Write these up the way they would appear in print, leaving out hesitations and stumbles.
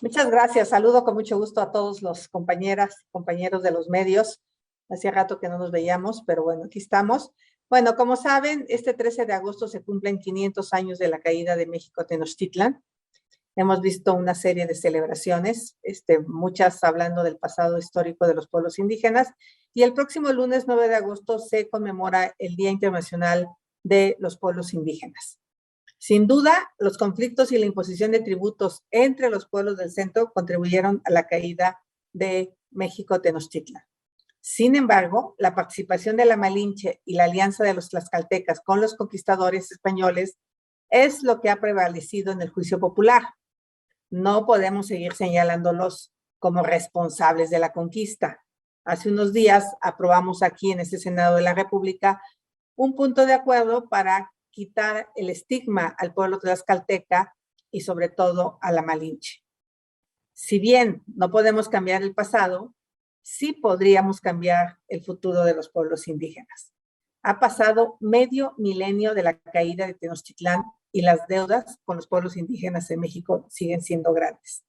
Muchas gracias. Saludo con mucho gusto a todos los compañeros de los medios. Hacía rato que no nos veíamos, pero bueno, aquí estamos. Bueno, como saben, este 13 de agosto se cumplen 500 años de la caída de México Tenochtitlan. Hemos visto una serie de celebraciones, muchas hablando del pasado histórico de los pueblos indígenas, y el próximo lunes 9 de agosto se conmemora el Día Internacional de los Pueblos Indígenas. Sin duda, los conflictos y la imposición de tributos entre los pueblos del centro contribuyeron a la caída de México Tenochtitlan. Sin embargo, la participación de la Malinche y la alianza de los tlaxcaltecas con los conquistadores españoles es lo que ha prevalecido en el juicio popular. No podemos seguir señalándolos como responsables de la conquista. Hace unos días aprobamos aquí en este Senado de la República un punto de acuerdo para quitar el estigma al pueblo tlaxcalteca y sobre todo a la Malinche. Si bien no podemos cambiar el pasado, sí podríamos cambiar el futuro de los pueblos indígenas. Ha pasado medio milenio de la caída de Tenochtitlán y las deudas con los pueblos indígenas en México siguen siendo grandes.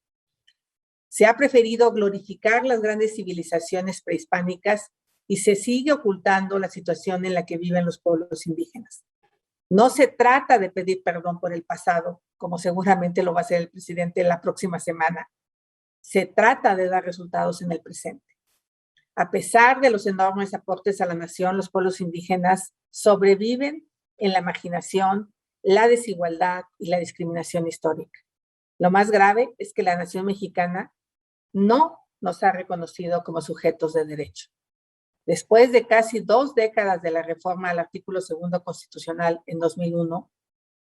Se ha preferido glorificar las grandes civilizaciones prehispánicas y se sigue ocultando la situación en la que viven los pueblos indígenas. No se trata de pedir perdón por el pasado, como seguramente lo va a hacer el presidente la próxima semana. Se trata de dar resultados en el presente. A pesar de los enormes aportes a la nación, los pueblos indígenas sobreviven en la marginación, la desigualdad y la discriminación histórica. Lo más grave es que la nación mexicana no nos ha reconocido como sujetos de derecho. Después de casi 2 décadas de la reforma al artículo 2 constitucional en 2001,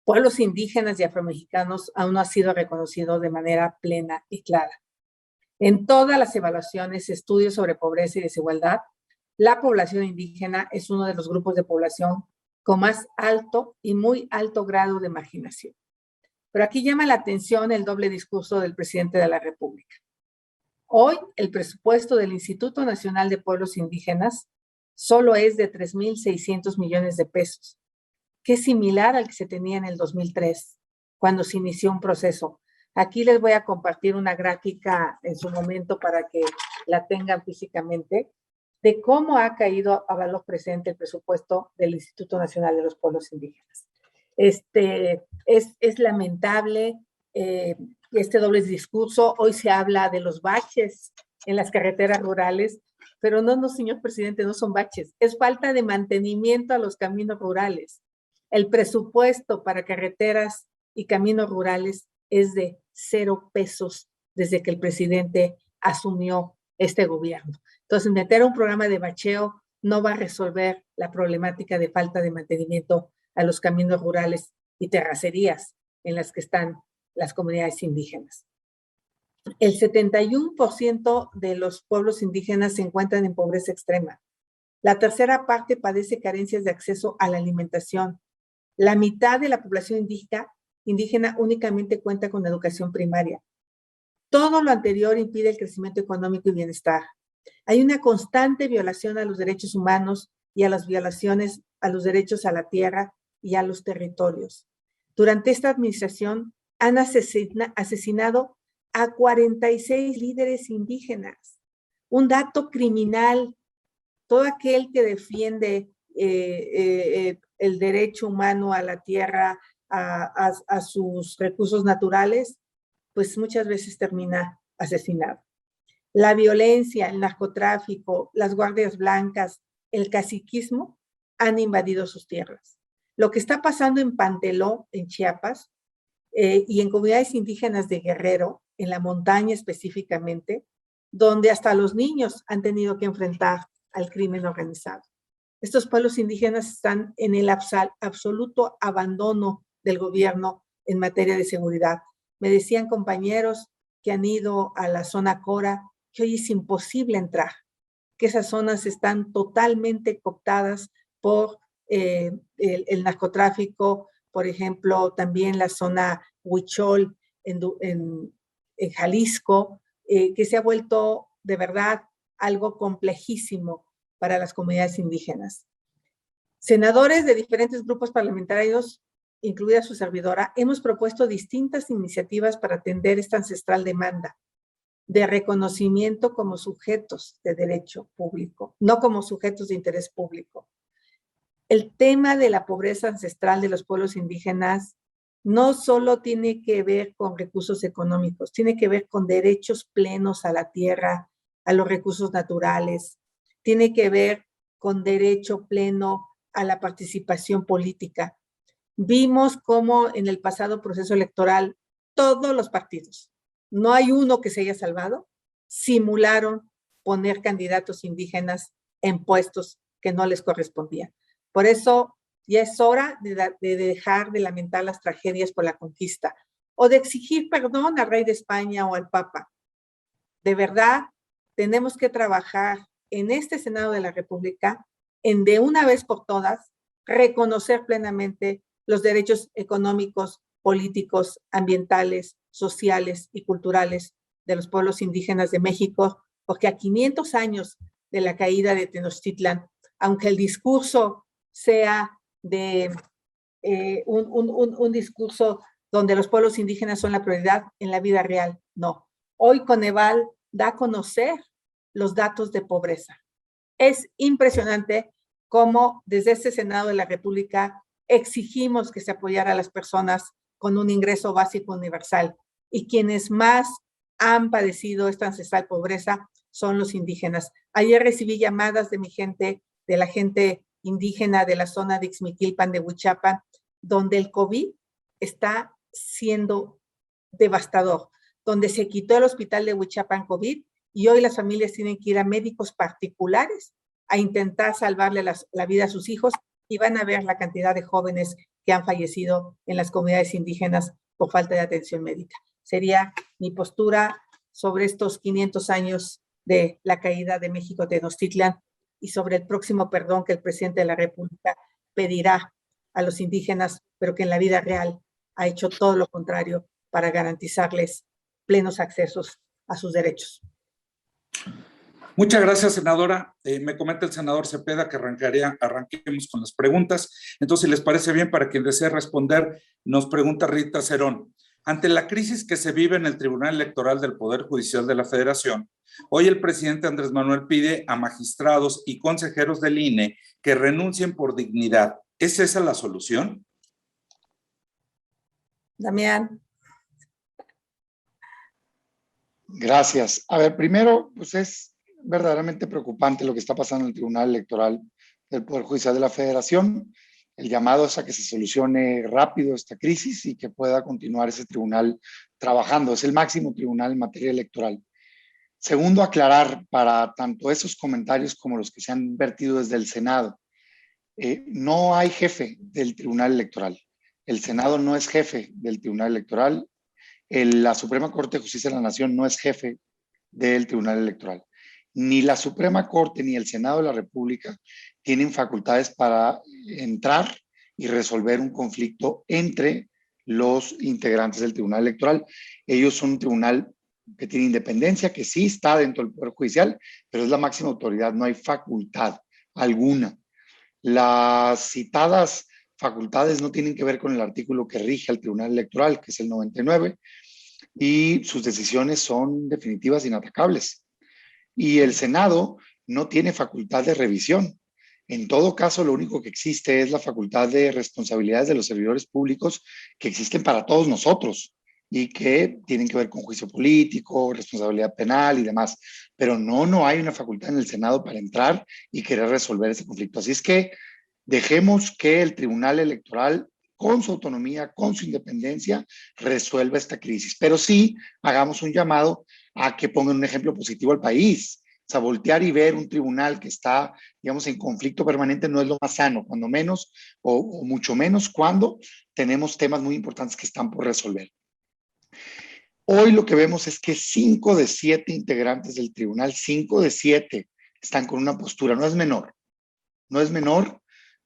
pueblos indígenas y afromexicanos aún no han sido reconocidos de manera plena y clara. En todas las evaluaciones, estudios sobre pobreza y desigualdad, la población indígena es uno de los grupos de población con más alto y muy alto grado de marginación. Pero aquí llama la atención el doble discurso del presidente de la República. Hoy, el presupuesto del Instituto Nacional de Pueblos Indígenas solo es de 3,600 millones de pesos, que es similar al que se tenía en el 2003, cuando se inició un proceso. Aquí les voy a compartir una gráfica en su momento para que la tengan físicamente, de cómo ha caído a valor presente el presupuesto del Instituto Nacional de los Pueblos Indígenas. Es lamentable este doble discurso. Hoy se habla de los baches en las carreteras rurales, pero no, señor presidente, no son baches, es falta de mantenimiento a los caminos rurales. El presupuesto para carreteras y caminos rurales es de 0 pesos desde que el presidente asumió este gobierno. Entonces, meter un programa de bacheo no va a resolver la problemática de falta de mantenimiento a los caminos rurales y terracerías en las que están las comunidades indígenas. El 71% de los pueblos indígenas se encuentran en pobreza extrema. La tercera parte padece carencias de acceso a la alimentación. La mitad de la población indígena únicamente cuenta con educación primaria. Todo lo anterior impide el crecimiento económico y bienestar. Hay una constante violación a los derechos humanos y a las violaciones a los derechos a la tierra y a los territorios. Durante esta administración han asesinado a 46 líderes indígenas. Un dato criminal. Todo aquel que defiende el derecho humano a la tierra, a sus recursos naturales, pues muchas veces termina asesinado. La violencia, el narcotráfico, las guardias blancas, el caciquismo han invadido sus tierras. Lo que está pasando en Panteló, en Chiapas, y en comunidades indígenas de Guerrero, en la montaña específicamente, donde hasta los niños han tenido que enfrentar al crimen organizado. Estos pueblos indígenas están en el absoluto abandono del gobierno en materia de seguridad. Me decían compañeros que han ido a la zona Cora que hoy es imposible entrar, que esas zonas están totalmente cooptadas por el narcotráfico, por ejemplo, también la zona Huichol en Jalisco, que se ha vuelto de verdad algo complejísimo para las comunidades indígenas. Senadores de diferentes grupos parlamentarios incluida su servidora, hemos propuesto distintas iniciativas para atender esta ancestral demanda de reconocimiento como sujetos de derecho público, no como sujetos de interés público. El tema de la pobreza ancestral de los pueblos indígenas no solo tiene que ver con recursos económicos, tiene que ver con derechos plenos a la tierra, a los recursos naturales, tiene que ver con derecho pleno a la participación política. Vimos cómo en el pasado proceso electoral todos los partidos, no hay uno que se haya salvado, simularon poner candidatos indígenas en puestos que no les correspondían. Por eso ya es hora de dejar de lamentar las tragedias por la conquista o de exigir perdón al rey de España o al Papa. De verdad, tenemos que trabajar en este Senado de la República en de una vez por todas reconocer plenamente los derechos económicos, políticos, ambientales, sociales y culturales de los pueblos indígenas de México, porque a 500 años de la caída de Tenochtitlan, aunque el discurso sea de un discurso donde los pueblos indígenas son la prioridad, en la vida real, no. Hoy Coneval da a conocer los datos de pobreza. Es impresionante cómo desde este Senado de la República exigimos que se apoyara a las personas con un ingreso básico universal, y quienes más han padecido esta ancestral pobreza son los indígenas. Ayer recibí llamadas de mi gente, de la gente indígena de la zona de Ixmiquilpan, de Huichapan, donde el COVID está siendo devastador, donde se quitó el hospital de Huichapan COVID y hoy las familias tienen que ir a médicos particulares a intentar salvarle la vida a sus hijos, y van a ver la cantidad de jóvenes que han fallecido en las comunidades indígenas por falta de atención médica. Sería mi postura sobre estos 500 años de la caída de México Tenochtitlan y sobre el próximo perdón que el presidente de la República pedirá a los indígenas, pero que en la vida real ha hecho todo lo contrario para garantizarles plenos accesos a sus derechos. Muchas gracias, senadora. Me comenta el senador Cepeda que arranquemos con las preguntas. Entonces, si les parece bien, para quien desee responder, nos pregunta Rita Cerón. Ante la crisis que se vive en el Tribunal Electoral del Poder Judicial de la Federación, hoy el presidente Andrés Manuel pide a magistrados y consejeros del INE que renuncien por dignidad. ¿Es esa la solución? Damián. Gracias. A ver, primero, pues es verdaderamente preocupante lo que está pasando en el Tribunal Electoral del Poder Judicial de la Federación. El llamado es a que se solucione rápido esta crisis y que pueda continuar ese tribunal trabajando. Es el máximo tribunal en materia electoral. Segundo, aclarar para tanto esos comentarios como los que se han vertido desde el Senado. No hay jefe del Tribunal Electoral. El Senado no es jefe del Tribunal Electoral. La Suprema Corte de Justicia de la Nación no es jefe del Tribunal Electoral. Ni la Suprema Corte ni el Senado de la República tienen facultades para entrar y resolver un conflicto entre los integrantes del Tribunal Electoral. Ellos son un tribunal que tiene independencia, que sí está dentro del Poder Judicial, pero es la máxima autoridad, no hay facultad alguna. Las citadas facultades no tienen que ver con el artículo que rige al Tribunal Electoral, que es el 99, y sus decisiones son definitivas e inatacables. Y el Senado no tiene facultad de revisión. En todo caso, lo único que existe es la facultad de responsabilidades de los servidores públicos que existen para todos nosotros y que tienen que ver con juicio político, responsabilidad penal y demás. Pero no hay una facultad en el Senado para entrar y querer resolver ese conflicto. Así es que dejemos que el Tribunal Electoral, con su autonomía, con su independencia, resuelva esta crisis. Pero sí hagamos un llamado a que pongan un ejemplo positivo al país. O sea, voltear y ver un tribunal que está, digamos, en conflicto permanente no es lo más sano, cuando menos, o mucho menos cuando tenemos temas muy importantes que están por resolver. Hoy lo que vemos es que 5 de 7 integrantes del tribunal, 5 de 7, están con una postura, no es menor. No es menor,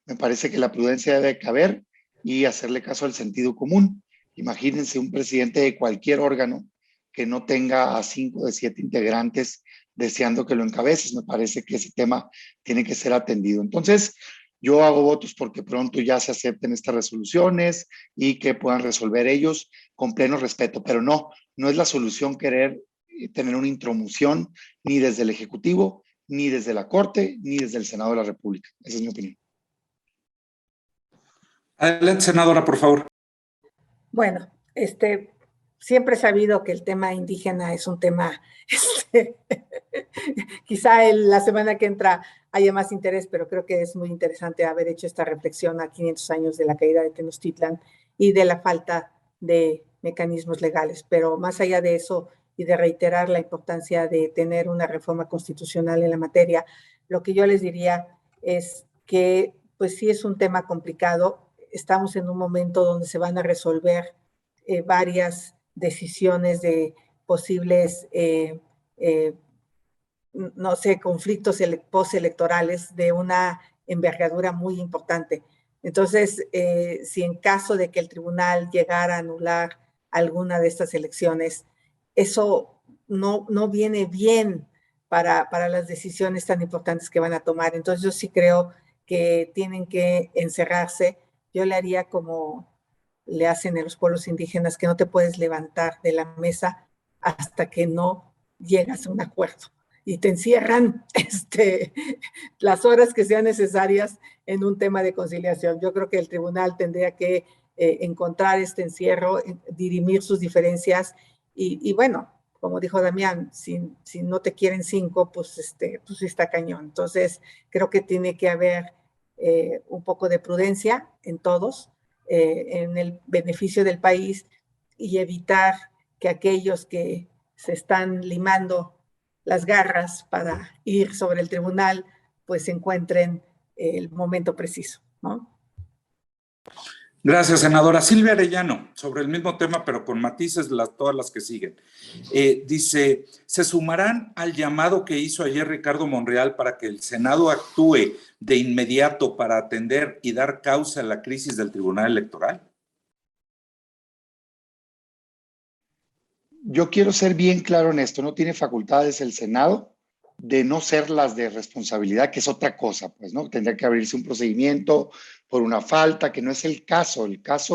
me parece que la prudencia debe caber y hacerle caso al sentido común. Imagínense un presidente de cualquier órgano que no tenga a 5 de 7 integrantes deseando que lo encabeces. Me parece que ese tema tiene que ser atendido. Entonces, Yo hago votos porque pronto ya se acepten estas resoluciones y que puedan resolver ellos con pleno respeto, pero no es la solución querer tener una intromusión ni desde el Ejecutivo, ni desde la Corte, ni desde el Senado de la República. Esa es mi opinión. Adelante, senadora, por favor. Bueno, siempre he sabido que el tema indígena es un tema, quizá la semana que entra haya más interés, pero creo que es muy interesante haber hecho esta reflexión a 500 años de la caída de Tenochtitlan y de la falta de mecanismos legales. Pero más allá de eso y de reiterar la importancia de tener una reforma constitucional en la materia, lo que yo les diría es que pues sí es un tema complicado. Estamos en un momento donde se van a resolver varias decisiones de posibles, no sé, conflictos postelectorales de una envergadura muy importante. Entonces, si en caso de que el tribunal llegara a anular alguna de estas elecciones, eso no viene bien para las decisiones tan importantes que van a tomar. Entonces, yo sí creo que tienen que encerrarse. Yo le haría como le hacen en los pueblos indígenas, que no te puedes levantar de la mesa hasta que no llegas a un acuerdo y te encierran las horas que sean necesarias en un tema de conciliación. Yo creo que el tribunal tendría que encontrar este encierro, dirimir sus diferencias y bueno, como dijo Damián, si no te quieren 5, pues sí está cañón. Entonces, creo que tiene que haber un poco de prudencia en todos, en el beneficio del país y evitar que aquellos que se están limando las garras para ir sobre el tribunal, pues encuentren el momento preciso, ¿no? Gracias, senadora. Silvia Arellano, sobre el mismo tema, pero con matices, todas las que siguen. Dice, ¿se sumarán al llamado que hizo ayer Ricardo Monreal para que el Senado actúe de inmediato para atender y dar causa a la crisis del Tribunal Electoral? Yo quiero ser bien claro en esto, no tiene facultades el Senado de no ser las de responsabilidad, que es otra cosa, pues, ¿no? Tendría que abrirse un procedimiento por una falta, que no es el caso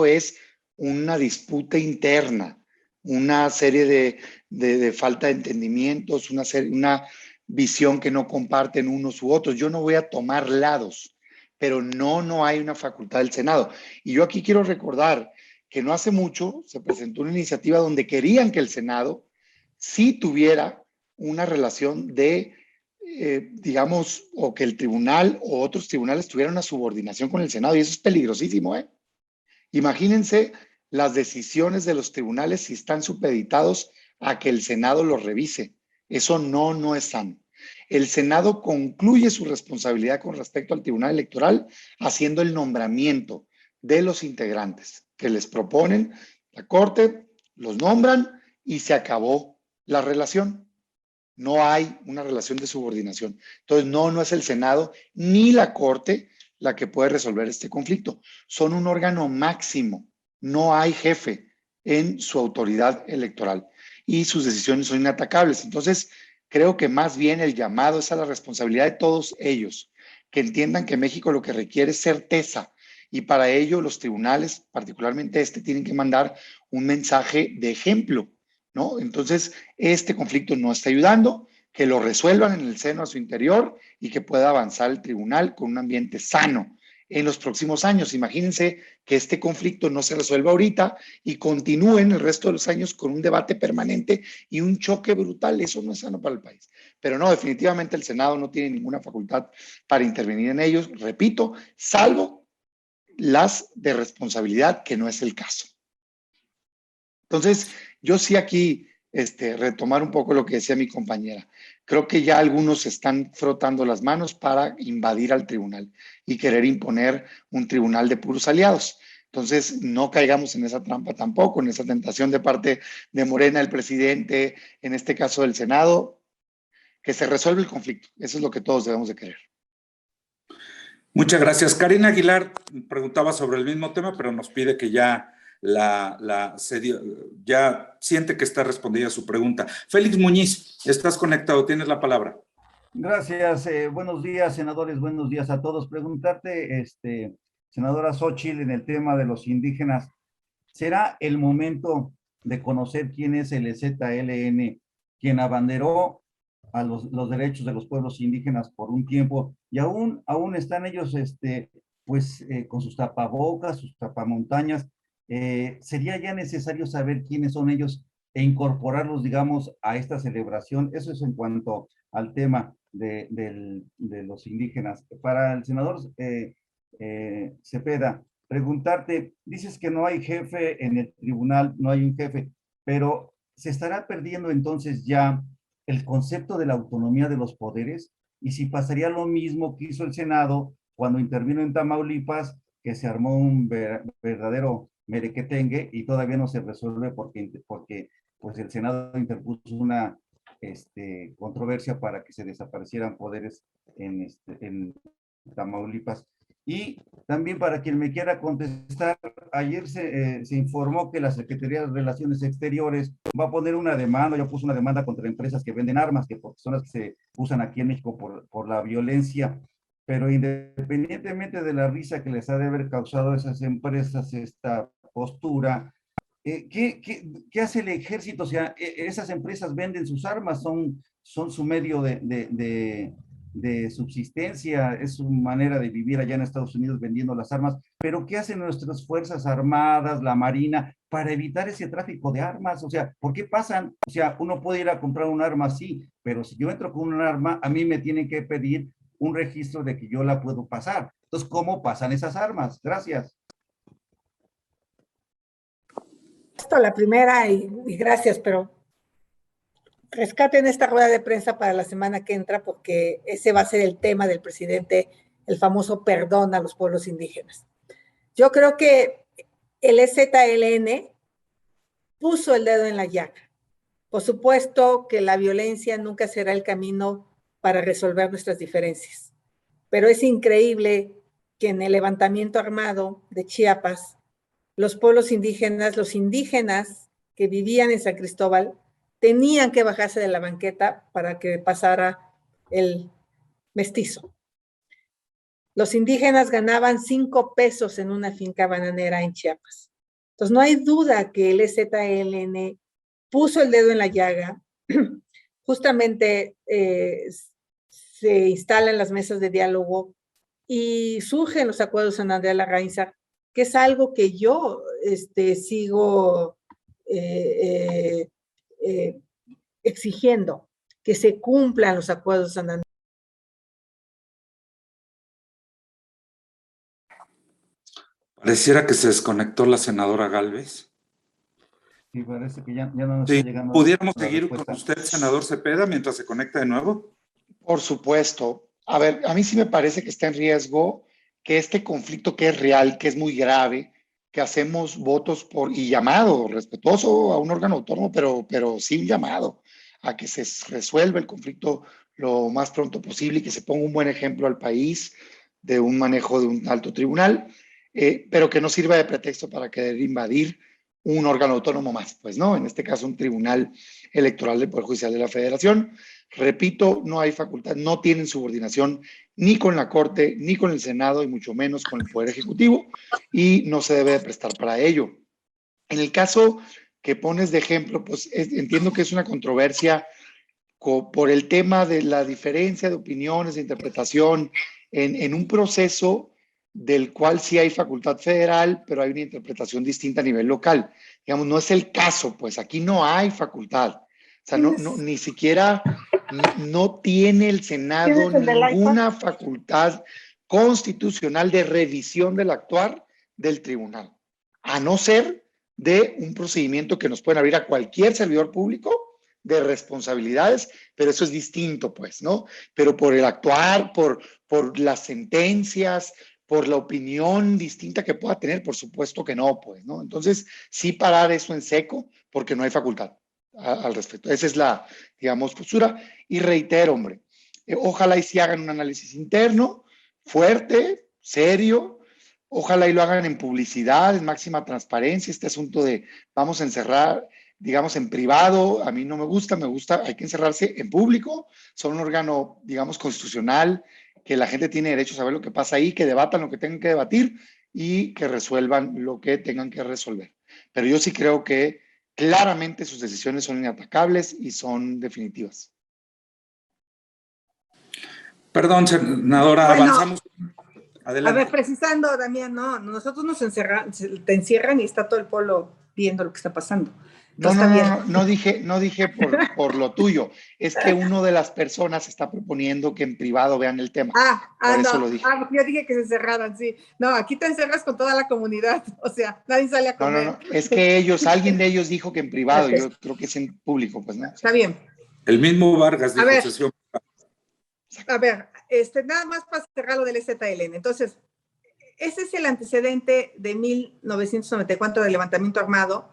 es una disputa interna, una serie de falta de entendimientos, una visión que no comparten unos u otros. Yo no voy a tomar lados, pero no hay una facultad del Senado. Y yo aquí quiero recordar que no hace mucho se presentó una iniciativa donde querían que el Senado sí tuviera una relación de, digamos, o que el tribunal o otros tribunales tuvieran una subordinación con el Senado, y eso es peligrosísimo, ¿eh? Imagínense las decisiones de los tribunales si están supeditados a que el Senado los revise. Eso no es sano. El Senado concluye su responsabilidad con respecto al Tribunal Electoral haciendo el nombramiento de los integrantes que les proponen la Corte, los nombran y se acabó la relación. No hay una relación de subordinación. Entonces, no es el Senado ni la Corte la que puede resolver este conflicto. Son un órgano máximo. No hay jefe en su autoridad electoral y sus decisiones son inatacables. Entonces, creo que más bien el llamado es a la responsabilidad de todos ellos, que entiendan que México lo que requiere es certeza, y para ello los tribunales, particularmente tienen que mandar un mensaje de ejemplo, ¿no? Entonces, este conflicto no está ayudando, que lo resuelvan en el seno a su interior y que pueda avanzar el tribunal con un ambiente sano en los próximos años. Imagínense que este conflicto no se resuelva ahorita y continúen el resto de los años con un debate permanente y un choque brutal. Eso no es sano para el país. Pero no, definitivamente el Senado no tiene ninguna facultad para intervenir en ellos, repito, salvo las de responsabilidad, que no es el caso. Entonces, yo sí aquí retomar un poco lo que decía mi compañera. Creo que ya algunos están frotando las manos para invadir al tribunal y querer imponer un tribunal de puros aliados. Entonces, no caigamos en esa trampa tampoco, en esa tentación de parte de Morena, el presidente, en este caso del Senado, que se resuelva el conflicto. Eso es lo que todos debemos de querer. Muchas gracias. Karina Aguilar preguntaba sobre el mismo tema, pero nos pide que ya ya siente que está respondida su pregunta. Félix Muñiz, estás conectado, tienes la palabra. Gracias, buenos días, senadores, buenos días a todos. Preguntarte, senadora Xóchitl, en el tema de los indígenas, ¿será el momento de conocer quién es el EZLN, quien abanderó a los derechos de los pueblos indígenas por un tiempo y aún están ellos, pues, con sus tapabocas, sus tapamontañas? ¿Sería ya necesario saber quiénes son ellos e incorporarlos, digamos, a esta celebración? Eso es en cuanto al tema de los indígenas. Para el senador Cepeda, preguntarte, dices que no hay jefe en el tribunal, no hay un jefe, pero ¿se estará perdiendo entonces ya el concepto de la autonomía de los poderes? Y si pasaría lo mismo que hizo el Senado cuando intervino en Tamaulipas, que se armó un verdadero merequetengue y todavía no se resuelve porque pues el Senado interpuso una controversia para que se desaparecieran poderes en Tamaulipas. Y también para quien me quiera contestar, ayer se informó que la Secretaría de Relaciones Exteriores va a poner una demanda, yo puse una demanda contra empresas que venden armas, que son las que se usan aquí en México por la violencia, pero independientemente de la risa que les ha de haber causado a esas empresas esta postura, ¿qué hace el ejército? O sea, esas empresas venden sus armas, son su medio de subsistencia, es su manera de vivir allá en Estados Unidos vendiendo las armas, pero ¿qué hacen nuestras Fuerzas Armadas, la Marina, para evitar ese tráfico de armas? O sea, ¿por qué pasan? O sea, uno puede ir a comprar un arma, sí, pero si yo entro con un arma, a mí me tienen que pedir un registro de que yo la puedo pasar. Entonces, ¿cómo pasan esas armas? Gracias. Esto la primera y gracias, pero rescaten esta rueda de prensa para la semana que entra porque ese va a ser el tema del presidente, el famoso perdón a los pueblos indígenas. Yo creo que el EZLN puso el dedo en la llaga. Por supuesto que la violencia nunca será el camino para resolver nuestras diferencias, pero es increíble que en el levantamiento armado de Chiapas, los pueblos indígenas, los indígenas que vivían en San Cristóbal, tenían que bajarse de la banqueta para que pasara el mestizo. Los indígenas ganaban 5 pesos en una finca bananera en Chiapas. Entonces, no hay duda que el EZLN puso el dedo en la llaga. Justamente se instalan las mesas de diálogo y surgen los acuerdos San Andrea Larraínzar, que es algo que yo sigo exigiendo, que se cumplan los acuerdos San Andrea. Pareciera que se desconectó la senadora Gálvez. Sí, parece que ya no nos Sí, está llegando. ¿pudiéramos seguir con usted, senador Cepeda, mientras se conecta de nuevo? Por supuesto. A ver, a mí sí me parece que está en riesgo que este conflicto que es real, que es muy grave, que hacemos votos y llamado respetuoso a un órgano autónomo, pero sí un llamado a que se resuelva el conflicto lo más pronto posible y que se ponga un buen ejemplo al país de un manejo de un alto tribunal, pero que no sirva de pretexto para querer invadir un órgano autónomo más, pues no, en este caso un tribunal electoral del Poder Judicial de la Federación. Repito, no hay facultad, no tienen subordinación ni con la Corte, ni con el Senado, y mucho menos con el Poder Ejecutivo, y no se debe de prestar para ello. En el caso que pones de ejemplo, pues entiendo que es una controversia por el tema de la diferencia de opiniones, de interpretación, en un proceso del cual sí hay facultad federal, pero hay una interpretación distinta a nivel local. Digamos, no es el caso, pues aquí no hay facultad. O sea, ni siquiera no tiene el Senado ninguna facultad constitucional de revisión del actuar del tribunal, a no ser de un procedimiento que nos pueden abrir a cualquier servidor público de responsabilidades, pero eso es distinto, pues, ¿no? Pero por el actuar, por las sentencias, por la opinión distinta que pueda tener, por supuesto que no, pues, ¿no? Entonces, sí parar eso en seco, porque no hay facultad al respecto. Esa es la, digamos, postura. Y reitero, hombre, ojalá y si hagan un análisis interno, fuerte, serio, ojalá y lo hagan en publicidad, en máxima transparencia, este asunto de vamos a encerrar, digamos, en privado, a mí no me gusta, hay que encerrarse en público, son un órgano, digamos, constitucional, que la gente tiene derecho a saber lo que pasa ahí, que debatan lo que tengan que debatir y que resuelvan lo que tengan que resolver. Pero yo sí creo que claramente sus decisiones son inatacables y son definitivas. Perdón, senadora, Bueno, avanzamos. a ver, Adelante. precisando, Damián, no, nosotros nos te encierran y está todo el pueblo viendo lo que está pasando. No, Entonces no, está no, bien. no, no dije por lo tuyo. Es que una de las personas está proponiendo que en privado vean el tema. Por eso No. lo dije. Porque yo dije que se cerraran, sí. No, aquí te encerras con toda la comunidad. O sea, nadie sale a No, no, comer. no. Es que alguien de ellos dijo que en privado. Ok, Yo creo que es en público, pues, ¿no? O sea, está bien. El mismo Vargas A dijo ver, sesión. nada más para cerrar lo del EZLN. Entonces, ese es el antecedente de 1994 del levantamiento armado.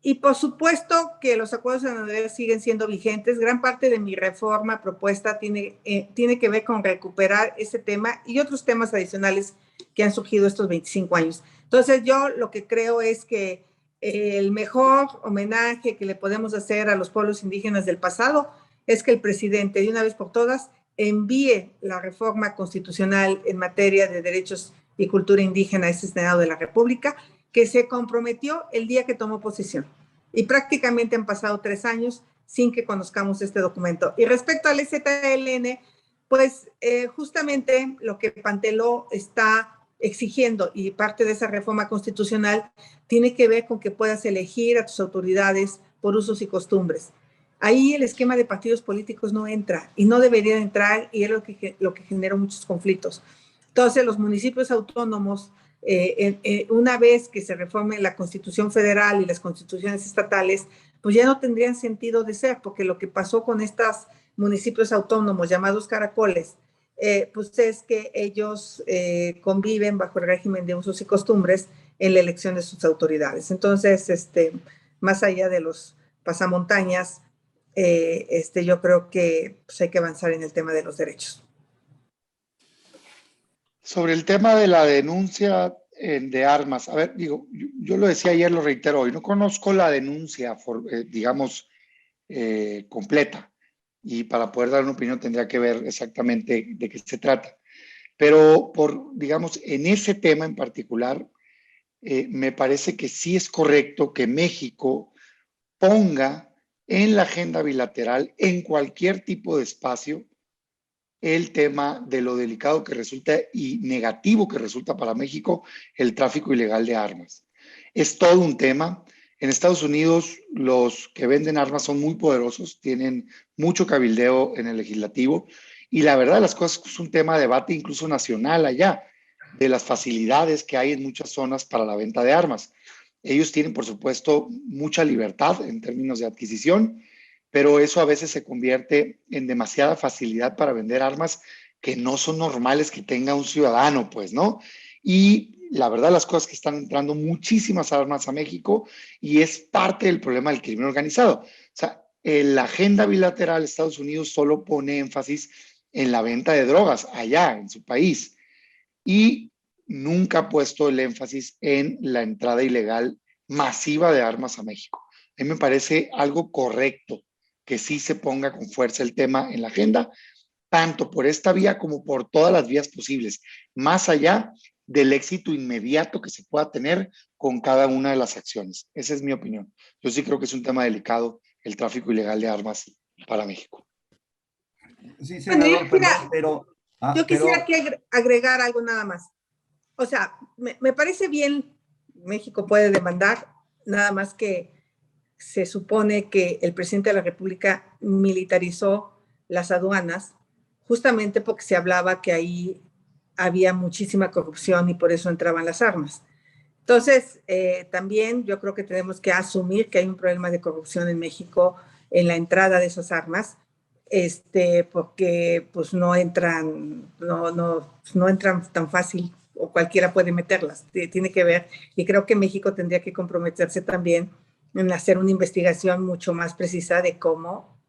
Y por supuesto que los acuerdos de Nueva York siguen siendo vigentes. Gran parte de mi reforma propuesta tiene que ver con recuperar ese tema y otros temas adicionales que han surgido estos 25 años. Entonces yo lo que creo es que el mejor homenaje que le podemos hacer a los pueblos indígenas del pasado es que el presidente de una vez por todas envíe la reforma constitucional en materia de derechos y cultura indígena a ese Senado de la República, que se comprometió el día que tomó posesión. Y prácticamente han pasado 3 años sin que conozcamos este documento. Y respecto al EZLN, pues justamente lo que Panteló está exigiendo y parte de esa reforma constitucional tiene que ver con que puedas elegir a tus autoridades por usos y costumbres. Ahí el esquema de partidos políticos no entra y no debería entrar y es lo que generó muchos conflictos. Entonces, los municipios autónomos, una vez que se reforme la Constitución Federal y las constituciones estatales, pues ya no tendrían sentido de ser, porque lo que pasó con estos municipios autónomos llamados caracoles, pues es que ellos conviven bajo el régimen de usos y costumbres en la elección de sus autoridades. Entonces, más allá de los pasamontañas, yo creo que pues, hay que avanzar en el tema de los derechos. sobre el tema de la denuncia de armas, a ver, digo, yo lo decía ayer, lo reitero hoy, no conozco la denuncia, digamos, completa, y para poder dar una opinión tendría que ver exactamente de qué se trata. Pero digamos, en ese tema en particular, me parece que sí es correcto que México ponga en la agenda bilateral, en cualquier tipo de espacio, el tema de lo delicado que resulta y negativo que resulta para México el tráfico ilegal de armas. Es todo un tema. En Estados Unidos, los que venden armas son muy poderosos, tienen mucho cabildeo en el legislativo y la verdad de las cosas es un tema de debate incluso nacional allá, de las facilidades que hay en muchas zonas para la venta de armas. Ellos tienen, por supuesto, mucha libertad en términos de adquisición, pero eso a veces se convierte en demasiada facilidad para vender armas que no son normales que tenga un ciudadano, pues, ¿no? Y la verdad, las cosas que están entrando muchísimas armas a México y es parte del problema del crimen organizado. O sea, la agenda bilateral Estados Unidos solo pone énfasis en la venta de drogas allá, en su país, y nunca ha puesto el énfasis en la entrada ilegal masiva de armas a México. A mí me parece algo correcto que sí se ponga con fuerza el tema en la agenda, tanto por esta vía como por todas las vías posibles, más allá del éxito inmediato que se pueda tener con cada una de las acciones. Esa es mi opinión. Yo sí creo que es un tema delicado el tráfico ilegal de armas para México. Sí, senador, bueno, yo quisiera agregar algo nada más. O sea, me parece bien, México puede demandar, nada más que se supone que el presidente de la República militarizó las aduanas justamente porque se hablaba que ahí había muchísima corrupción y por eso entraban las armas. Entonces, también yo creo que tenemos que asumir que hay un problema de corrupción en México en la entrada de esas armas, porque pues no entran tan fácil o cualquiera puede meterlas, tiene que ver, y creo que México tendría que comprometerse también en hacer una investigación mucho más precisa de cómo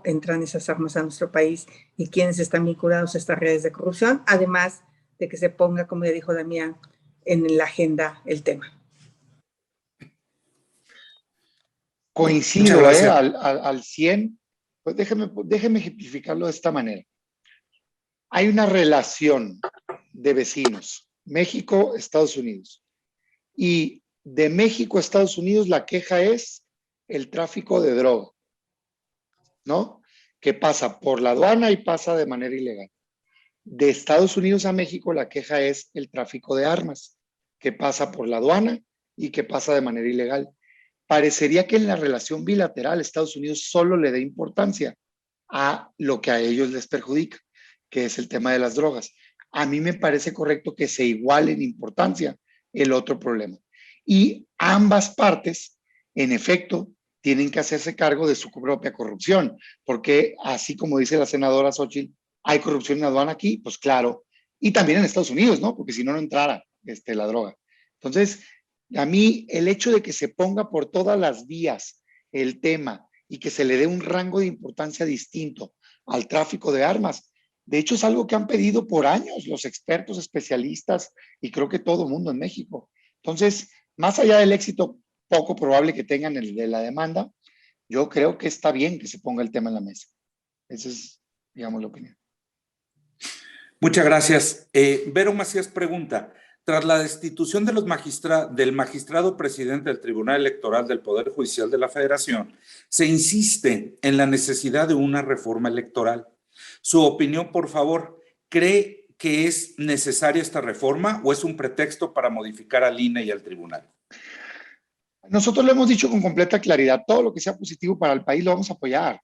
entran esas armas a nuestro país y quiénes están vinculados a estas redes de corrupción, además de que se ponga, como ya dijo Damián, en la agenda el tema. Coincido, al 100. Pues déjeme ejemplificarlo de esta manera. Hay una relación de vecinos, México, Estados Unidos. Y de México a Estados Unidos la queja es el tráfico de droga, ¿no? Que pasa por la aduana y pasa de manera ilegal. De Estados Unidos a México la queja es el tráfico de armas, que pasa por la aduana y que pasa de manera ilegal. Parecería que en la relación bilateral Estados Unidos solo le dé importancia a lo que a ellos les perjudica, que es el tema de las drogas. A mí me parece correcto que se iguale en importancia el otro problema. Y ambas partes, en efecto, tienen que hacerse cargo de su propia corrupción, porque así como dice la senadora Xóchitl, hay corrupción en la aduana aquí, pues claro, y también en Estados Unidos, ¿no? Porque si no, no entrara la droga. Entonces, a mí el hecho de que se ponga por todas las vías el tema y que se le dé un rango de importancia distinto al tráfico de armas, de hecho es algo que han pedido por años los expertos, especialistas y creo que todo el mundo en México. Entonces, más allá del éxito poco probable que tengan el de la demanda, yo creo que está bien que se ponga el tema en la mesa. Esa es, digamos, la opinión. Muchas gracias. Vero Macías pregunta, tras la destitución de del magistrado presidente del Tribunal Electoral del Poder Judicial de la Federación, se insiste en la necesidad de una reforma electoral. Su opinión, por favor, ¿cree que es necesaria esta reforma o es un pretexto para modificar al INE y al tribunal? Nosotros lo hemos dicho con completa claridad, todo lo que sea positivo para el país lo vamos a apoyar.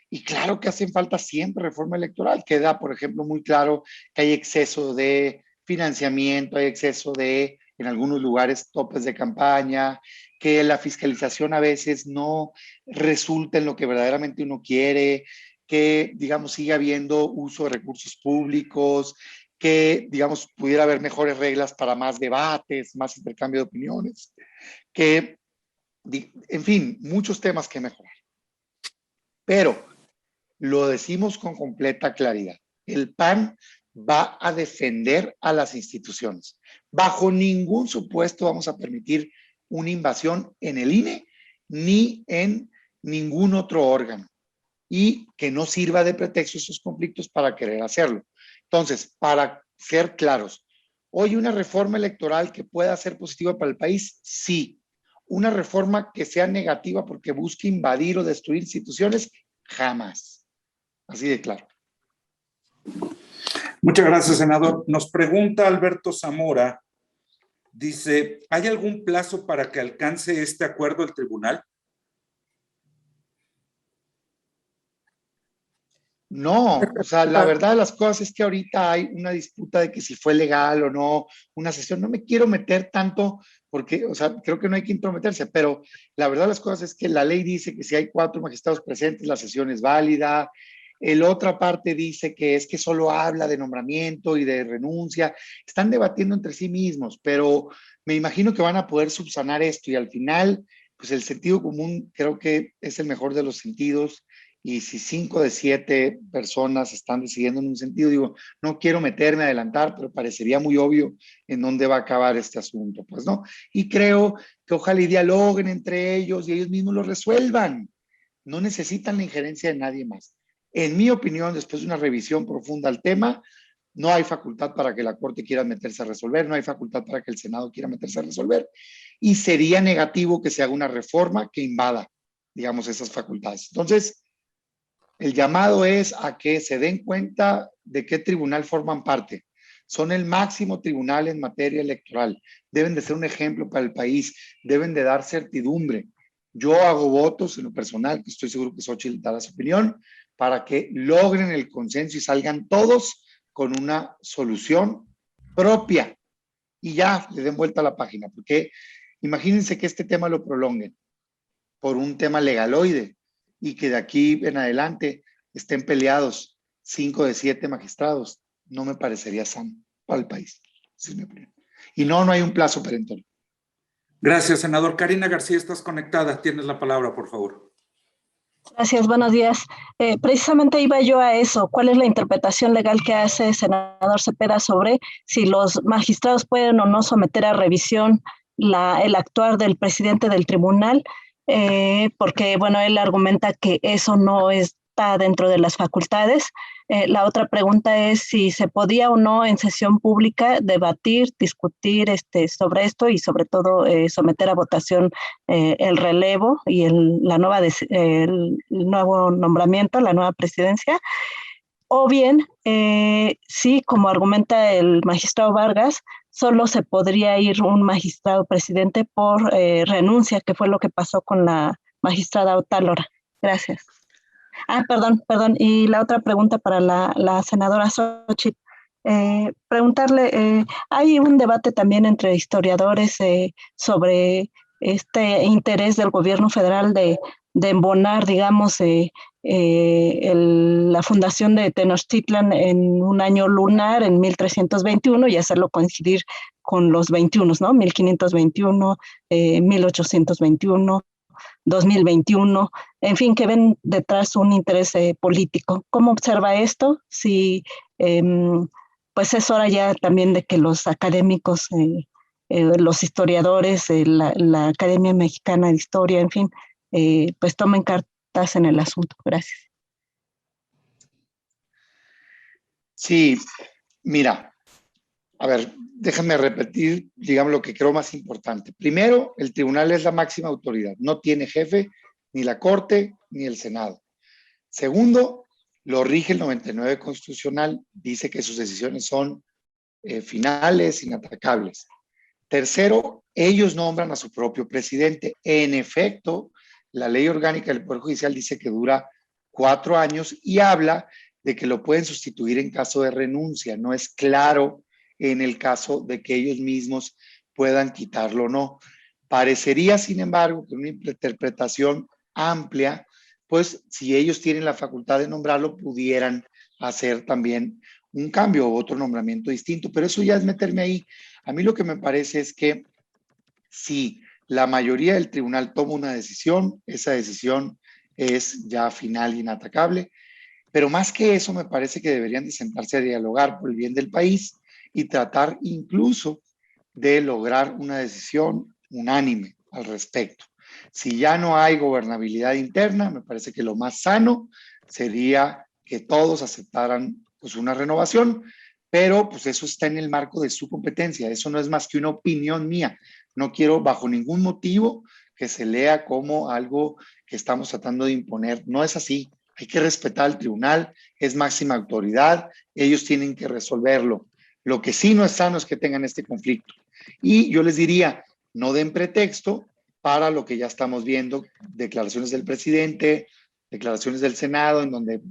Y claro que hacen falta siempre reforma electoral. Queda, por ejemplo, muy claro que hay exceso de financiamiento, hay exceso de, en algunos lugares, topes de campaña, que la fiscalización a veces no resulta en lo que verdaderamente uno quiere, que, digamos, sigue habiendo uso de recursos públicos, que, digamos, pudiera haber mejores reglas para más debates, más intercambio de opiniones, que, en fin, muchos temas que mejorar. Pero lo decimos con completa claridad. El PAN va a defender a las instituciones. Bajo ningún supuesto vamos a permitir una invasión en el INE ni en ningún otro órgano y que no sirva de pretexto esos conflictos para querer hacerlo. Entonces, para ser claros, ¿hoy una reforma electoral que pueda ser positiva para el país? Sí. ¿Una reforma que sea negativa porque busque invadir o destruir instituciones? Jamás. Así de claro. Muchas gracias, senador. Nos pregunta Alberto Zamora, dice, ¿hay algún plazo para que alcance este acuerdo el tribunal? No, o sea, la verdad de las cosas es que ahorita hay una disputa de que si fue legal o no, una sesión. No me quiero meter tanto porque, o sea, creo que no hay que intrometerse, pero la verdad de las cosas es que la ley dice que si hay 4 magistrados presentes, la sesión es válida. La otra parte dice que es que solo habla de nombramiento y de renuncia. Están debatiendo entre sí mismos, pero me imagino que van a poder subsanar esto y al final, pues el sentido común creo que es el mejor de los sentidos. Y si 5 de 7 personas están decidiendo en un sentido, digo, no quiero meterme a adelantar, pero parecería muy obvio en dónde va a acabar este asunto, pues, ¿no? Y creo que ojalá y dialoguen entre ellos y ellos mismos lo resuelvan. No necesitan la injerencia de nadie más. En mi opinión, después de una revisión profunda al tema, no hay facultad para que la Corte quiera meterse a resolver, no hay facultad para que el Senado quiera meterse a resolver, y sería negativo que se haga una reforma que invada, digamos, esas facultades. Entonces, el llamado es a que se den cuenta de qué tribunal forman parte. Son el máximo tribunal en materia electoral. Deben de ser un ejemplo para el país. Deben de dar certidumbre. Yo hago votos en lo personal, que estoy seguro que Xóchitl dará su opinión, para que logren el consenso y salgan todos con una solución propia. Y ya le den vuelta a la página, porque imagínense que este tema lo prolonguen por un tema legaloide y que de aquí en adelante estén peleados 5 de 7 magistrados. No me parecería sano para el país. Esa es mi opinión. Y no hay un plazo perentorio. Gracias, senador. Karina García, estás conectada. Tienes la palabra, por favor. Gracias, buenos días. Precisamente iba yo a eso. ¿Cuál es la interpretación legal que hace el senador Cepeda sobre si los magistrados pueden o no someter a revisión el actuar del presidente del tribunal? porque, bueno, él argumenta que eso no está dentro de las facultades. La otra pregunta es si se podía o no en sesión pública debatir, discutir sobre esto y sobre todo someter a votación el relevo y el nuevo nombramiento, la nueva presidencia. O bien, sí, como argumenta el magistrado Vargas, solo se podría ir un magistrado presidente por renuncia, que fue lo que pasó con la magistrada Otálora. Gracias. Perdón. Y la otra pregunta para la senadora Xochitl. Preguntarle, hay un debate también entre historiadores sobre este interés del gobierno federal de embonar, digamos, la fundación de Tenochtitlan en un año lunar, en 1321, y hacerlo coincidir con los 21, ¿no? 1521, 1821, 2021, en fin, que ven detrás un interés político. ¿Cómo observa esto? Si, pues es hora ya también de que los académicos, los historiadores, la Academia Mexicana de Historia, en fin, pues tomen cartas en el asunto. Gracias. Sí, mira, a ver, déjame repetir, digamos, lo que creo más importante. Primero, el tribunal es la máxima autoridad, no tiene jefe, ni la Corte, ni el Senado. Segundo, lo rige el 99 constitucional, dice que sus decisiones son finales, inatacables. Tercero, ellos nombran a su propio presidente. En efecto, la ley orgánica del Poder Judicial dice que dura 4 años y habla de que lo pueden sustituir en caso de renuncia. No es claro en el caso de que ellos mismos puedan quitarlo o no. Parecería, sin embargo, que una interpretación amplia, pues si ellos tienen la facultad de nombrarlo, pudieran hacer también un cambio o otro nombramiento distinto, pero eso ya es meterme ahí. A mí lo que me parece es que si la mayoría del tribunal toma una decisión, esa decisión es ya final e inatacable, pero más que eso me parece que deberían de sentarse a dialogar por el bien del país y tratar incluso de lograr una decisión unánime al respecto. Si ya no hay gobernabilidad interna, me parece que lo más sano sería que todos aceptaran pues una renovación, pero pues eso está en el marco de su competencia, eso no es más que una opinión mía. No quiero bajo ningún motivo que se lea como algo que estamos tratando de imponer. No es así. Hay que respetar al tribunal, es máxima autoridad, ellos tienen que resolverlo. Lo que sí no es sano es que tengan este conflicto. Y yo les diría, no den pretexto para lo que ya estamos viendo, declaraciones del presidente, declaraciones del Senado, en donde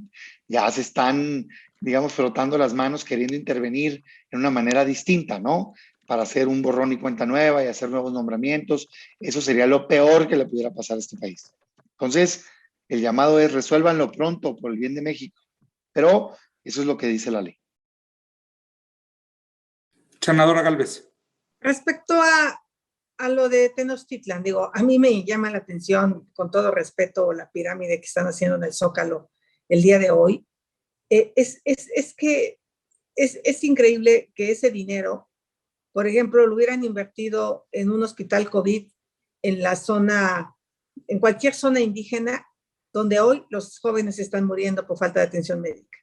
ya se están, digamos, frotando las manos, queriendo intervenir en una manera distinta, ¿no? Para hacer un borrón y cuenta nueva y hacer nuevos nombramientos. Eso sería lo peor que le pudiera pasar a este país. Entonces, el llamado es resuélvanlo pronto por el bien de México. Pero eso es lo que dice la ley. Senadora Gálvez. Respecto a lo de Tenochtitlan, digo, a mí me llama la atención, con todo respeto, la pirámide que están haciendo en el Zócalo el día de hoy. Es que es increíble que ese dinero, por ejemplo, lo hubieran invertido en un hospital COVID en la zona, en cualquier zona indígena, donde hoy los jóvenes están muriendo por falta de atención médica.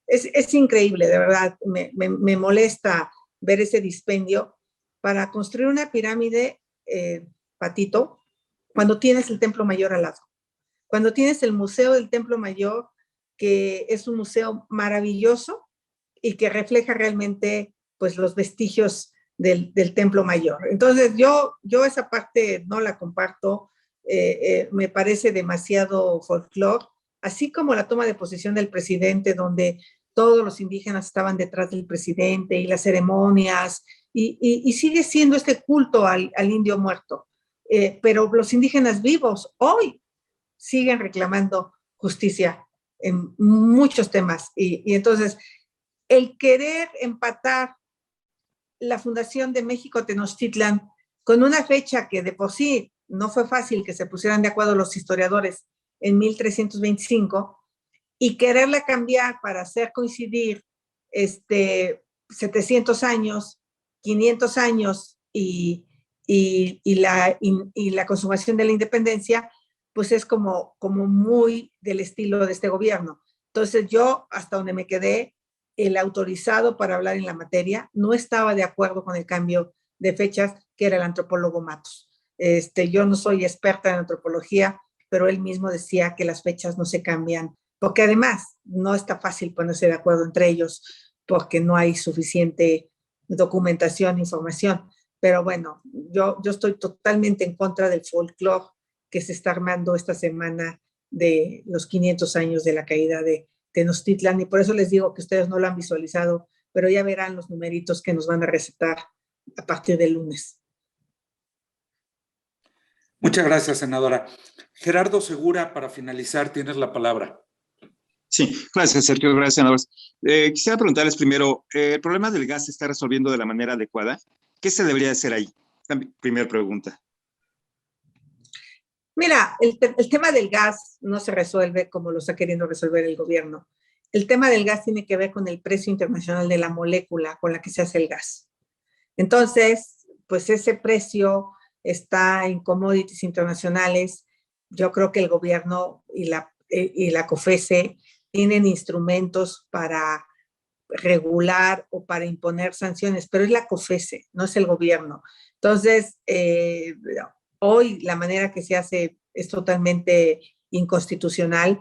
Es increíble, de verdad, me molesta ver ese dispendio para construir una pirámide, Patito, cuando tienes el Templo Mayor al lado, cuando tienes el Museo del Templo Mayor, que es un museo maravilloso y que refleja realmente pues, los vestigios del Templo Mayor. Entonces, yo esa parte no la comparto, me parece demasiado folclore, así como la toma de posesión del presidente, donde todos los indígenas estaban detrás del presidente y las ceremonias, y sigue siendo este culto al indio muerto. Pero los indígenas vivos hoy siguen reclamando justicia en muchos temas. Y entonces, el querer empatar la fundación de México Tenochtitlan con una fecha que de por sí no fue fácil que se pusieran de acuerdo los historiadores en 1325, y quererla cambiar para hacer coincidir 700 años, 500 años y la consumación de la independencia, pues es como muy del estilo de este gobierno. Entonces yo, hasta donde me quedé, el autorizado para hablar en la materia no estaba de acuerdo con el cambio de fechas, que era el antropólogo Matos. Yo no soy experta en antropología, pero él mismo decía que las fechas no se cambian, porque además no está fácil ponerse de acuerdo entre ellos, porque no hay suficiente documentación, información. Pero bueno, yo estoy totalmente en contra del folclore que se está armando esta semana de los 500 años de la caída de Tenochtitlan, y por eso les digo que ustedes no lo han visualizado, pero ya verán los numeritos que nos van a recetar a partir del lunes. Muchas gracias, senadora. Gerardo Segura, para finalizar, tienes la palabra. Sí, gracias, Sergio. Gracias, senadores. Quisiera preguntarles primero, ¿el problema del gas se está resolviendo de la manera adecuada? ¿Qué se debería hacer ahí? Primera pregunta. Mira, el tema del gas no se resuelve como lo está queriendo resolver el gobierno. El tema del gas tiene que ver con el precio internacional de la molécula con la que se hace el gas. Entonces, pues ese precio está en commodities internacionales. Yo creo que el gobierno y la COFECE tienen instrumentos para regular o para imponer sanciones, pero es la COFECE, no es el gobierno. Entonces, hoy la manera que se hace es totalmente inconstitucional.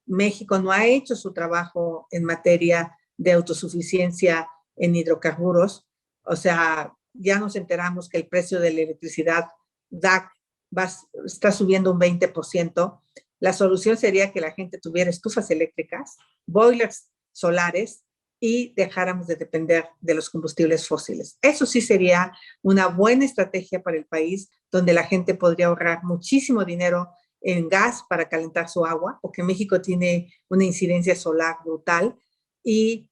México no ha hecho su trabajo en materia de autosuficiencia en hidrocarburos. O sea, ya nos enteramos que el precio de la electricidad DAC está subiendo un 20%. La solución sería que la gente tuviera estufas eléctricas, boilers solares y dejáramos de depender de los combustibles fósiles. Eso sí sería una buena estrategia para el país, donde la gente podría ahorrar muchísimo dinero en gas para calentar su agua, porque México tiene una incidencia solar brutal, y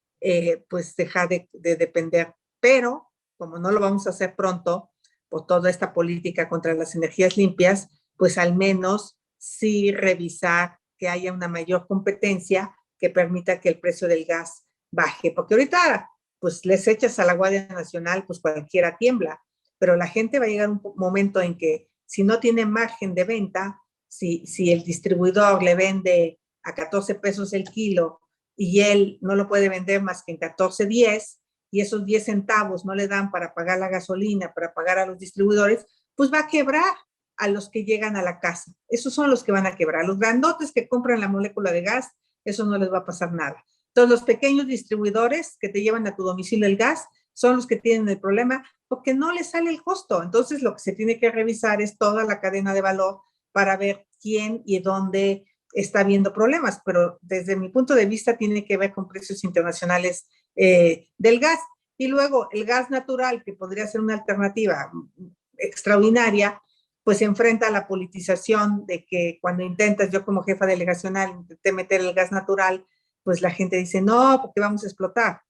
pues dejar de depender. Pero como no lo vamos a hacer pronto por toda esta política contra las energías limpias, pues al menos sí revisar que haya una mayor competencia que permita que el precio del gas baje, porque ahorita pues les echas a la Guardia Nacional, pues cualquiera tiembla, pero la gente va a llegar un momento en que si no tiene margen de venta, si el distribuidor le vende a 14 pesos el kilo y él no lo puede vender más que en 14.10, y esos 10 centavos no le dan para pagar la gasolina, para pagar a los distribuidores, pues va a quebrar a los que llegan a la casa. Esos son los que van a quebrar. Los grandotes que compran la molécula de gas, eso no les va a pasar nada. Entonces, los pequeños distribuidores que te llevan a tu domicilio el gas son los que tienen el problema porque no les sale el costo. Entonces, lo que se tiene que revisar es toda la cadena de valor para ver quién y dónde está habiendo problemas. Pero desde mi punto de vista tiene que ver con precios internacionales del gas. Y luego el gas natural, que podría ser una alternativa extraordinaria, pues se enfrenta a la politización de que cuando intentas, yo como jefa delegacional, intenté meter el gas natural, pues la gente dice, no, porque vamos a explotar.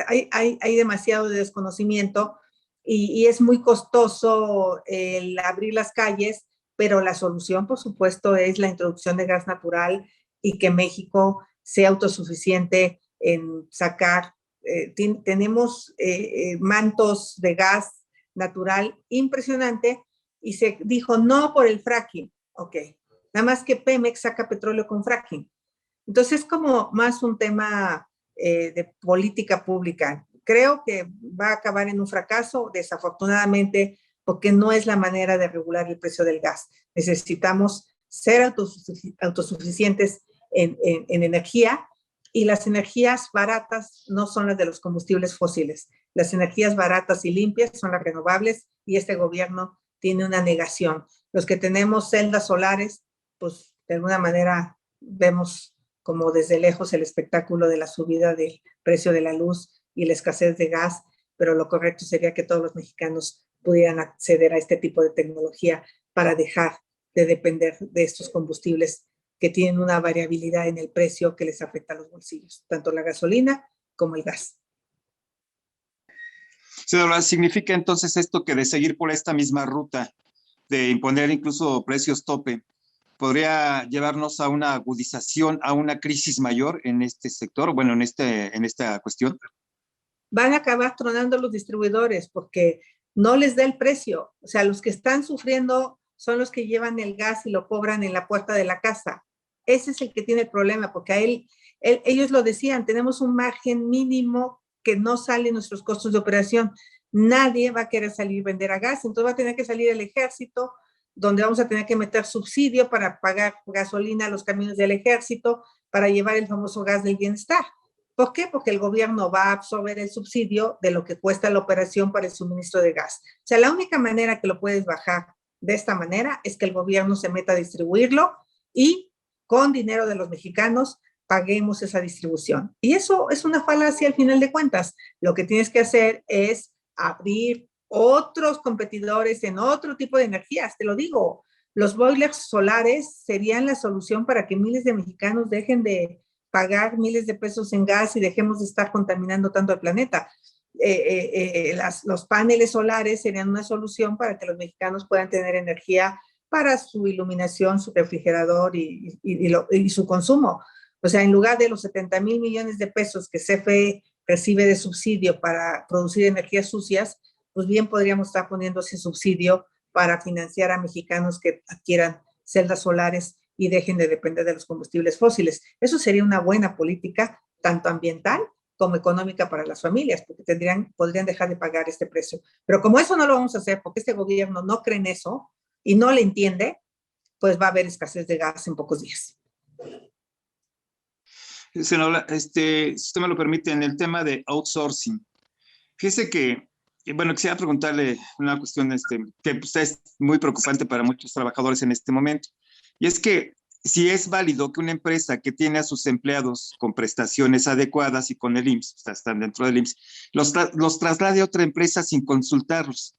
Hay demasiado de desconocimiento y es muy costoso el abrir las calles, pero la solución, por supuesto, es la introducción de gas natural y que México sea autosuficiente en sacar. Tenemos mantos de gas natural impresionante, y se dijo no por el fracking. Ok, nada más que Pemex saca petróleo con fracking. Entonces es como más un tema de política pública. Creo que va a acabar en un fracaso, desafortunadamente, porque no es la manera de regular el precio del gas. Necesitamos ser autosuficientes en energía, y las energías baratas no son las de los combustibles fósiles. Las energías baratas y limpias son las renovables, y este gobierno tiene una negación. Los que tenemos celdas solares, pues de alguna manera vemos como desde lejos el espectáculo de la subida del precio de la luz y la escasez de gas, pero lo correcto sería que todos los mexicanos pudieran acceder a este tipo de tecnología para dejar de depender de estos combustibles que tienen una variabilidad en el precio que les afecta a los bolsillos, tanto la gasolina como el gas. Senadora, ¿significa entonces esto que de seguir por esta misma ruta, de imponer incluso precios tope, podría llevarnos a una agudización, a una crisis mayor en este sector, bueno, en esta cuestión? Van a acabar tronando los distribuidores porque no les da el precio. O sea, los que están sufriendo son los que llevan el gas y lo cobran en la puerta de la casa. Ese es el que tiene el problema, porque ellos lo decían, tenemos un margen mínimo que no sale en nuestros costos de operación. Nadie va a querer salir a vender a gas, entonces va a tener que salir el ejército, donde vamos a tener que meter subsidio para pagar gasolina a los camiones del ejército, para llevar el famoso gas del bienestar. ¿Por qué? Porque el gobierno va a absorber el subsidio de lo que cuesta la operación para el suministro de gas. O sea, la única manera que lo puedes bajar de esta manera es que el gobierno se meta a distribuirlo y con dinero de los mexicanos paguemos esa distribución. Y eso es una falacia al final de cuentas. Lo que tienes que hacer es abrir otros competidores en otro tipo de energías. Te lo digo, los boilers solares serían la solución para que miles de mexicanos dejen de pagar miles de pesos en gas y dejemos de estar contaminando tanto el planeta. Los paneles solares serían una solución para que los mexicanos puedan tener energía para su iluminación, su refrigerador y su consumo. O sea, en lugar de los 70,000 millones de pesos que CFE recibe de subsidio para producir energías sucias, pues bien podríamos estar poniendo ese subsidio para financiar a mexicanos que adquieran celdas solares y dejen de depender de los combustibles fósiles. Eso sería una buena política, tanto ambiental como económica para las familias, porque podrían dejar de pagar este precio. Pero como eso no lo vamos a hacer, porque este gobierno no cree en eso y no le entiende, pues va a haber escasez de gas en pocos días. Senadora, si usted me lo permite, en el tema de outsourcing, fíjese que, bueno, quisiera preguntarle una cuestión que pues, es muy preocupante para muchos trabajadores en este momento, y es que si es válido que una empresa que tiene a sus empleados con prestaciones adecuadas y con el IMSS, o sea, están dentro del IMSS, los traslade a otra empresa sin consultarlos,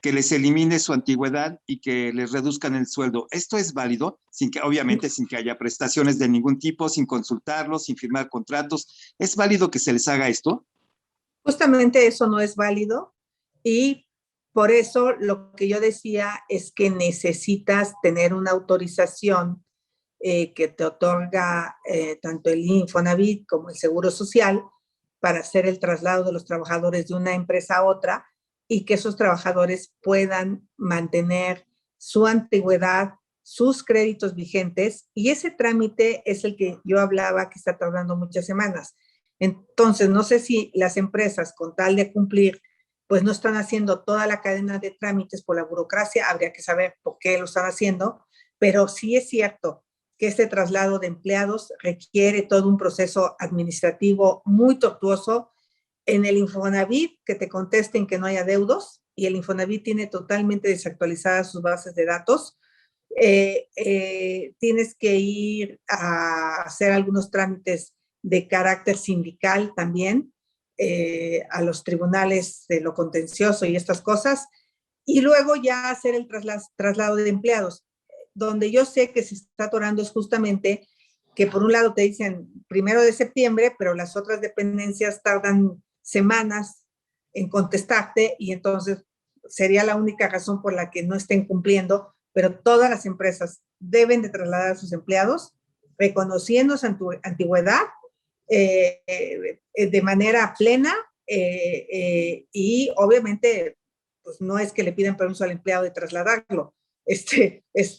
que les elimine su antigüedad y que les reduzcan el sueldo. ¿Esto es válido? Obviamente sin que haya prestaciones de ningún tipo, sin consultarlos, sin firmar contratos. ¿Es válido que se les haga esto? Justamente eso no es válido y por eso lo que yo decía es que necesitas tener una autorización que te otorga tanto el Infonavit como el Seguro Social para hacer el traslado de los trabajadores de una empresa a otra y que esos trabajadores puedan mantener su antigüedad, sus créditos vigentes, y ese trámite es el que yo hablaba que está tardando muchas semanas. Entonces, no sé si las empresas, con tal de cumplir, pues no están haciendo toda la cadena de trámites por la burocracia, habría que saber por qué lo están haciendo, pero sí es cierto que este traslado de empleados requiere todo un proceso administrativo muy tortuoso. En el Infonavit, que te contesten que no hay adeudos, y el Infonavit tiene totalmente desactualizadas sus bases de datos, tienes que ir a hacer algunos trámites de carácter sindical también, a los tribunales de lo contencioso y estas cosas, y luego ya hacer el traslado de empleados. Donde yo sé que se está atorando es justamente que por un lado te dicen 1 de septiembre, pero las otras dependencias tardan semanas en contestarte y entonces sería la única razón por la que no estén cumpliendo, pero todas las empresas deben de trasladar a sus empleados reconociendo su antigüedad de manera plena y obviamente pues no es que le pidan permiso al empleado de trasladarlo,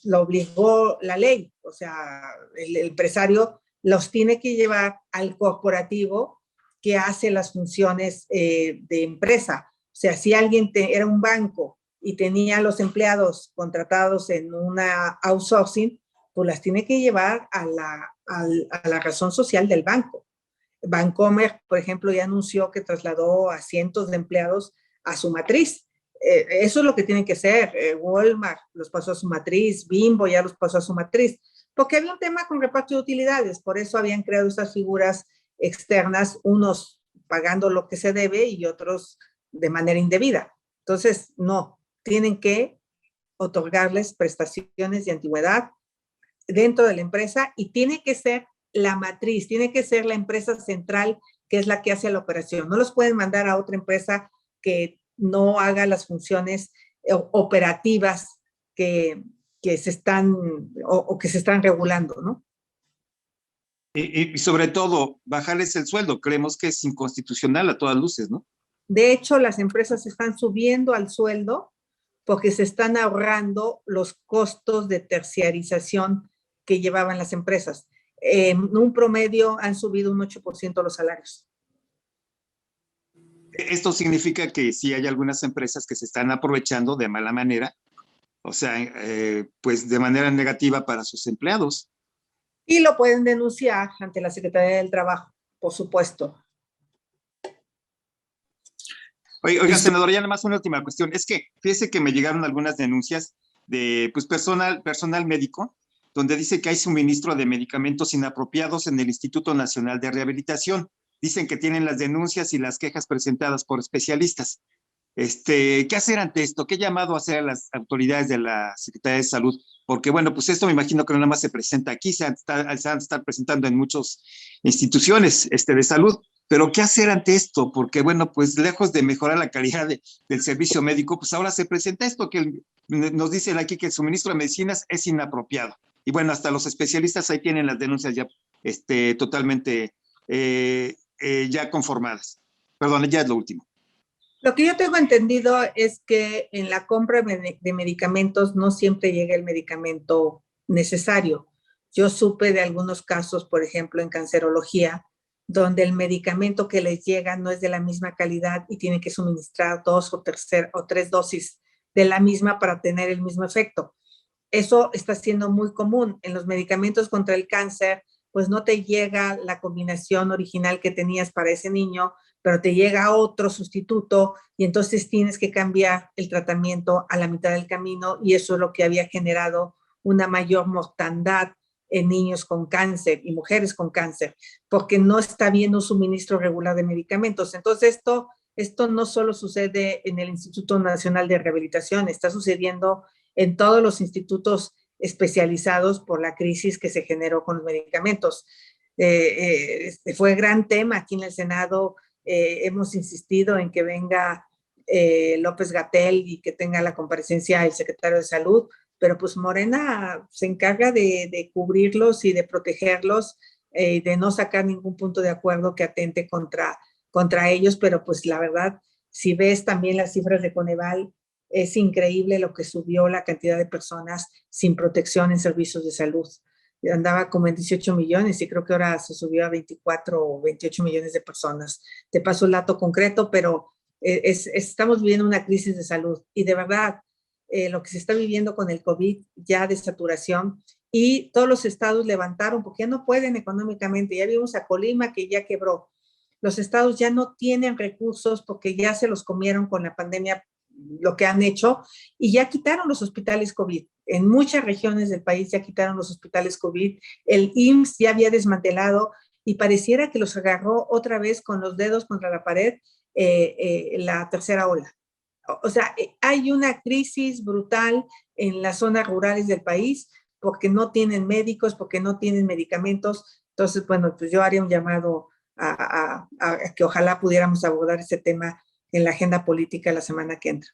lo obligó la ley, o sea, el empresario los tiene que llevar al corporativo que hace las funciones de empresa. O sea, si alguien era un banco y tenía a los empleados contratados en una outsourcing, pues las tiene que llevar a la razón social del banco. Bancomer, por ejemplo, ya anunció que trasladó a cientos de empleados a su matriz. Eso es lo que tienen que hacer. Walmart los pasó a su matriz, Bimbo ya los pasó a su matriz, porque había un tema con reparto de utilidades, por eso habían creado estas figuras externas, unos pagando lo que se debe y otros de manera indebida. Entonces, no, tienen que otorgarles prestaciones de antigüedad dentro de la empresa y tiene que ser la matriz, tiene que ser la empresa central que es la que hace la operación. No los pueden mandar a otra empresa que no haga las funciones operativas que se están o que se están regulando, ¿no? Y sobre todo, bajarles el sueldo. Creemos que es inconstitucional a todas luces, ¿no? De hecho, las empresas están subiendo al sueldo porque se están ahorrando los costos de terciarización que llevaban las empresas. En un promedio han subido un 8% los salarios. Esto significa que sí hay algunas empresas que se están aprovechando de mala manera, o sea, pues de manera negativa para sus empleados. Y lo pueden denunciar ante la Secretaría del Trabajo, por supuesto. Oiga, senador, ya nada más una última cuestión. Es que fíjese que me llegaron algunas denuncias de pues, personal médico, donde dice que hay suministro de medicamentos inapropiados en el Instituto Nacional de Rehabilitación. Dicen que tienen las denuncias y las quejas presentadas por especialistas. ¿Qué hacer ante esto? ¿Qué llamado hacer a las autoridades de la Secretaría de Salud? Porque, bueno, pues esto me imagino que no nada más se presenta aquí, se van a estar presentando en muchas instituciones de salud. Pero, ¿qué hacer ante esto? Porque, bueno, pues lejos de mejorar la calidad del servicio médico, pues ahora se presenta esto que nos dicen aquí que el suministro de medicinas es inapropiado. Y bueno, hasta los especialistas ahí tienen las denuncias ya totalmente ya conformadas. Perdón, ya es lo último. Lo que yo tengo entendido es que en la compra de medicamentos no siempre llega el medicamento necesario. Yo supe de algunos casos, por ejemplo, en cancerología, donde el medicamento que les llega no es de la misma calidad y tienen que suministrar 2 o 3 dosis de la misma para tener el mismo efecto. Eso está siendo muy común. En los medicamentos contra el cáncer, pues no te llega la combinación original que tenías para ese niño, pero te llega otro sustituto y entonces tienes que cambiar el tratamiento a la mitad del camino y eso es lo que había generado una mayor mortandad en niños con cáncer y mujeres con cáncer, porque no está habiendo un suministro regular de medicamentos. Entonces esto no solo sucede en el Instituto Nacional de Rehabilitación, está sucediendo en todos los institutos especializados por la crisis que se generó con los medicamentos. Fue gran tema aquí en el Senado. Hemos insistido en que venga López-Gatell y que tenga la comparecencia el secretario de Salud, pero pues Morena se encarga de cubrirlos y de protegerlos, de no sacar ningún punto de acuerdo que atente contra ellos, pero pues la verdad, si ves también las cifras de Coneval, es increíble lo que subió la cantidad de personas sin protección en servicios de salud. Andaba como en 18 millones y creo que ahora se subió a 24 o 28 millones de personas. Te paso el dato concreto, pero estamos viviendo una crisis de salud y de verdad lo que se está viviendo con el COVID ya de saturación y todos los estados levantaron porque ya no pueden económicamente. Ya vimos a Colima que ya quebró. Los estados ya no tienen recursos porque ya se los comieron con la pandemia lo que han hecho y ya quitaron los hospitales COVID. En muchas regiones del país ya quitaron los hospitales COVID. El IMSS ya había desmantelado y pareciera que los agarró otra vez con los dedos contra la pared la tercera ola. O sea, hay una crisis brutal en las zonas rurales del país porque no tienen médicos, porque no tienen medicamentos. Entonces, bueno, pues yo haría un llamado a que ojalá pudiéramos abordar ese tema en la agenda política la semana que entra.